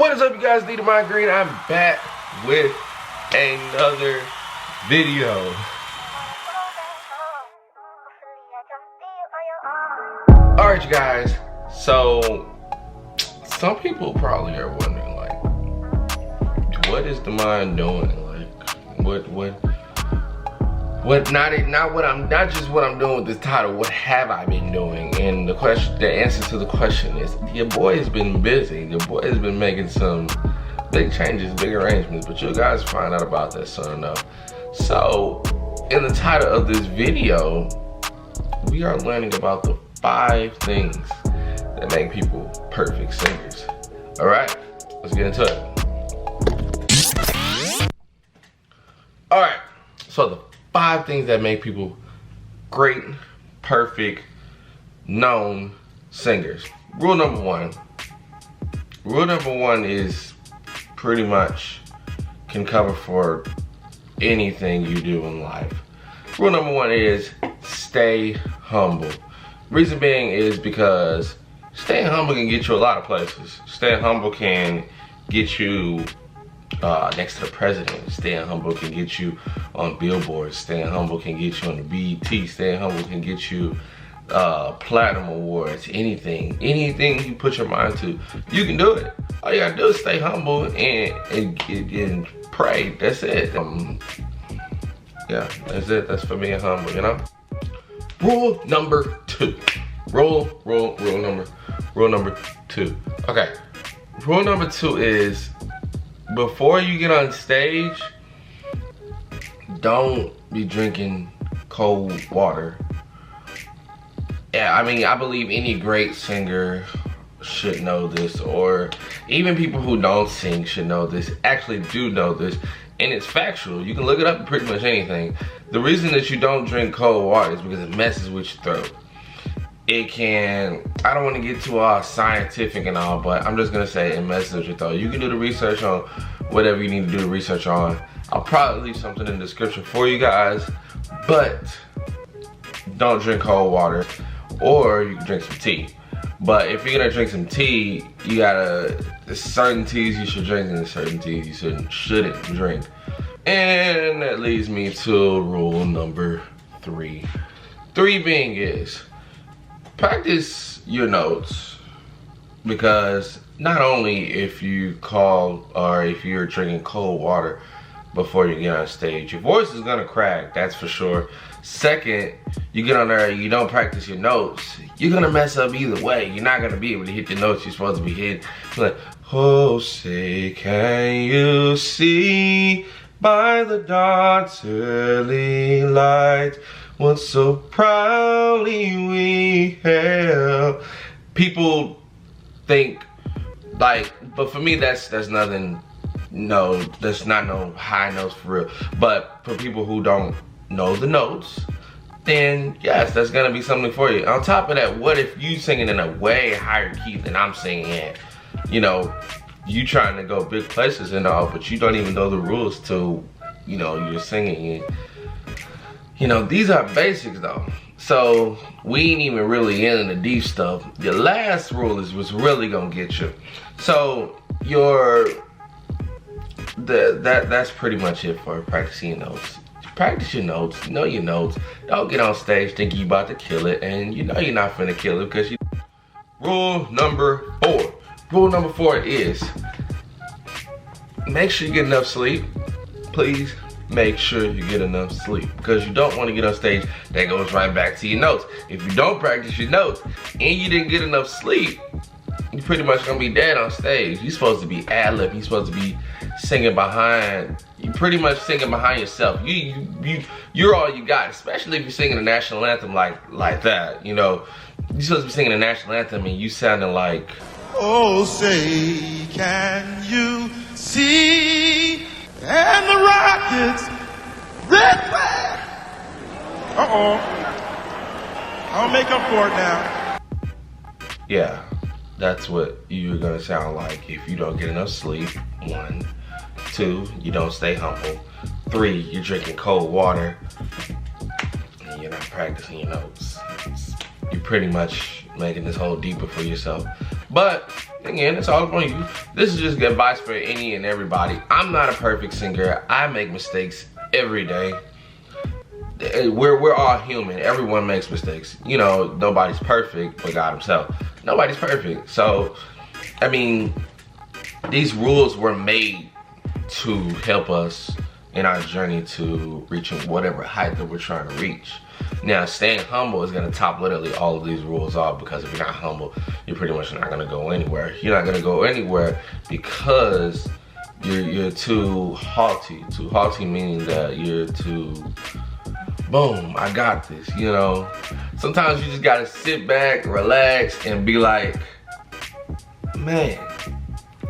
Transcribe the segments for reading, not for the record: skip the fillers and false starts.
What is up, you guys? TheDamondGreen. I'm back with another video. Alright, you guys. So, some people probably are wondering, like, what is the mind doing? Like, not just what I'm doing with this title, what have I been doing? And the answer to the question is, your boy has been busy. Your boy has been making some big changes, big arrangements, but you guys find out about that soon enough. So, in the title of this video, we are learning about the 5 things that make people perfect singers. All right, let's get into it. All right, so the 5 things that make people great, perfect, known singers. Rule number one is pretty much can cover for anything you do in life. Rule number 1 is stay humble. Reason being is because staying humble can get you a lot of places. Staying humble can get you next to the president. Staying humble can get you on billboards. Staying humble can get you on the BET. Staying humble can get you platinum awards. Anything you put your mind to, you can do it. All you gotta do is stay humble and pray. That's it. Yeah, that's it. That's for being humble, you know. Rule number 2. Rule number 2. Okay. Rule number 2 is, before you get on stage, don't be drinking cold water. Yeah, I mean, I believe any great singer should know this, or even people who don't sing should know this, actually do know this, and it's factual. You can look it up in pretty much anything. The reason that you don't drink cold water is because it messes with your throat. It can, I don't want to get too scientific and all, but I'm just gonna say it messes with your throat. You can do the research on whatever you need to do the research on. I'll probably leave something in the description for you guys, but don't drink cold water, or you can drink some tea. But if you're gonna drink some tea, you gotta, there's certain teas you should drink and there's certain teas you shouldn't drink. And that leads me to rule number 3. 3 being is, practice your notes, because not only if you call or if you're drinking cold water before you get on stage, your voice is gonna crack, that's for sure. Second, you get on there and you don't practice your notes, you're gonna mess up either way. You're not gonna be able to hit the notes you're supposed to be hitting. You're like, oh, say, can you see by the dawn's early light what so proudly we hailed. People think, like, but for me that's nothing. No, that's not no high notes for real. But for people who don't know the notes, then yes, that's gonna be something for you. On top of that, what if you singing in a way higher key than I'm singing in? You know, you trying to go big places and all, but you don't even know the rules to, you know, you're singing in. You know, these are basics though. So we ain't even really in the deep stuff. Your last rule is what's really gonna get you. So that's pretty much it for practicing your notes. Practice your notes, know your notes. Don't get on stage thinking you about to kill it, and you know you're not finna kill it because you. Rule number 4. Rule number 4 is, make sure you get enough sleep. Please make sure you get enough sleep, because you don't want to get on stage. That goes right back to your notes. If you don't practice your notes and you didn't get enough sleep, you're pretty much gonna be dead on stage. You're supposed to be ad-lib. You're supposed to be singing behind. You're pretty much singing behind yourself. You're all you got. Especially if you're singing a national anthem like that. You know, you're supposed to be singing a national anthem and you sounding like, oh, say, can you see? And the Rockets, red flag. I'll make up for it now. Yeah, that's what you're gonna sound like if you don't get enough sleep. 1, 2, you don't stay humble. 3, you're drinking cold water and you're not practicing your notes. You're pretty much making this hole deeper for yourself. But again, it's all on you. This is just good advice for any and everybody. I'm not a perfect singer. I make mistakes every day. We're all human. Everyone makes mistakes. You know, nobody's perfect but God himself. Nobody's perfect. So, I mean, these rules were made to help us in our journey to reaching whatever height that we're trying to reach. Now, staying humble is gonna top literally all of these rules off, because if you're not humble, you're pretty much not gonna go anywhere. You're not gonna go anywhere because you're too haughty. Too haughty meaning that you're too, boom, I got this, you know. Sometimes you just gotta sit back, relax, and be like, man,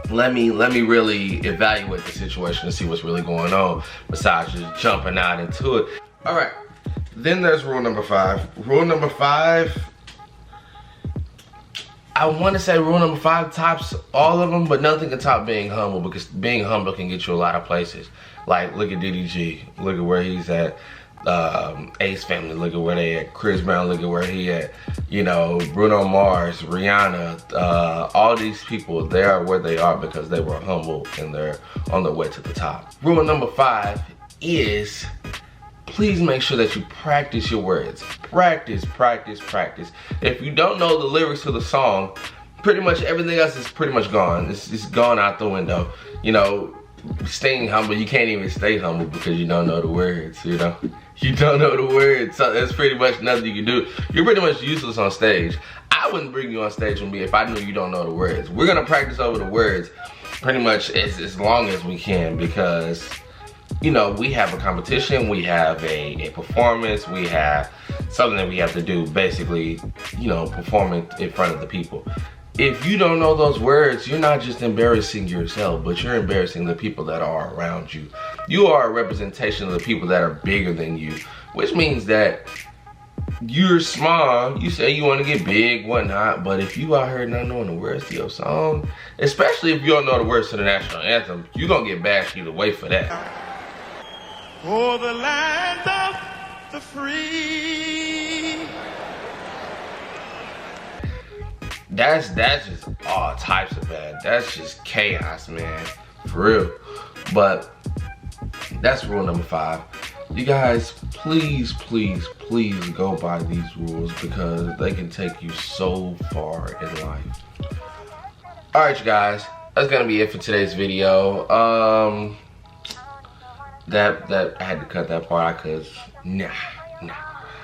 let me really evaluate the situation and see what's really going on, besides just jumping out into it. All right, then there's rule number 5. Rule number 5, I want to say rule number 5 tops all of them, but nothing can top being humble, because being humble can get you a lot of places. Like, look at DDG, look at where he's at. Ace Family, look at where they at. Chris Brown, look at where he at. You know, Bruno Mars, Rihanna, all these people, they are where they are because they were humble and they're on their way to the top. Rule number 5 is, please make sure that you practice your words. Practice, practice, practice. If you don't know the lyrics to the song, pretty much everything else is pretty much gone. It's gone out the window. You know, staying humble, you can't even stay humble because you don't know the words, you know? You don't know the words, so there's pretty much nothing you can do. You're pretty much useless on stage. I wouldn't bring you on stage with me if I knew you don't know the words. We're gonna practice over the words pretty much as long as we can, because, you know, we have a competition, we have a performance, we have something that we have to do, basically, you know, performing in front of the people. If you don't know those words, you're not just embarrassing yourself, but you're embarrassing the people that are around you. You are a representation of the people that are bigger than you, which means that you're small. You say you want to get big, whatnot, but if you out here not knowing the words to your song, especially if you don't know the words to the national anthem, you're going to get bashed either way for that. For the land of the free. That's just all types of bad. That's just chaos, man. For real. But that's rule number 5. You guys, please, please, please go by these rules, because they can take you so far in life. Alright, you guys. That's gonna be it for today's video. That I had to cut that part out because nah.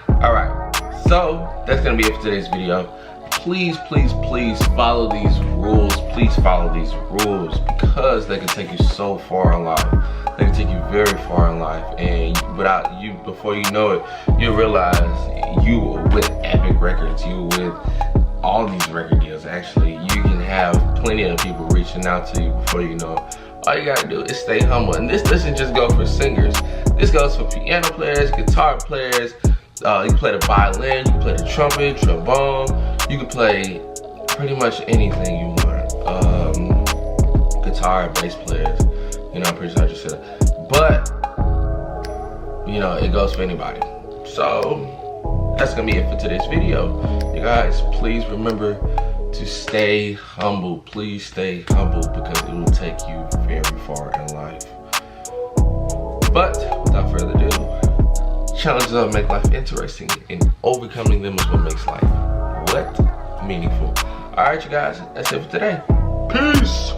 Alright, so that's gonna be it for today's video. Please, please, please follow these rules. Please follow these rules, because they can take you so far in life. They can take you very far in life, and without you, before you know it, you realize you with Epic Records, you with all these record deals, actually, you can have plenty of people reaching out to you before you know it. All you gotta do is stay humble. And this doesn't just go for singers. This goes for piano players, guitar players. You play the violin, you play the trumpet, trombone. You can play pretty much anything you want. Guitar, bass players. You know, I'm pretty sure I just said that. But, you know, it goes for anybody. So, that's gonna be it for today's video. You guys, please remember to stay humble. Please stay humble, because it will take you very far in life. But, without further ado, challenges that make life interesting, and overcoming them is what makes life meaningful. Alright, you guys, that's it for today. Peace!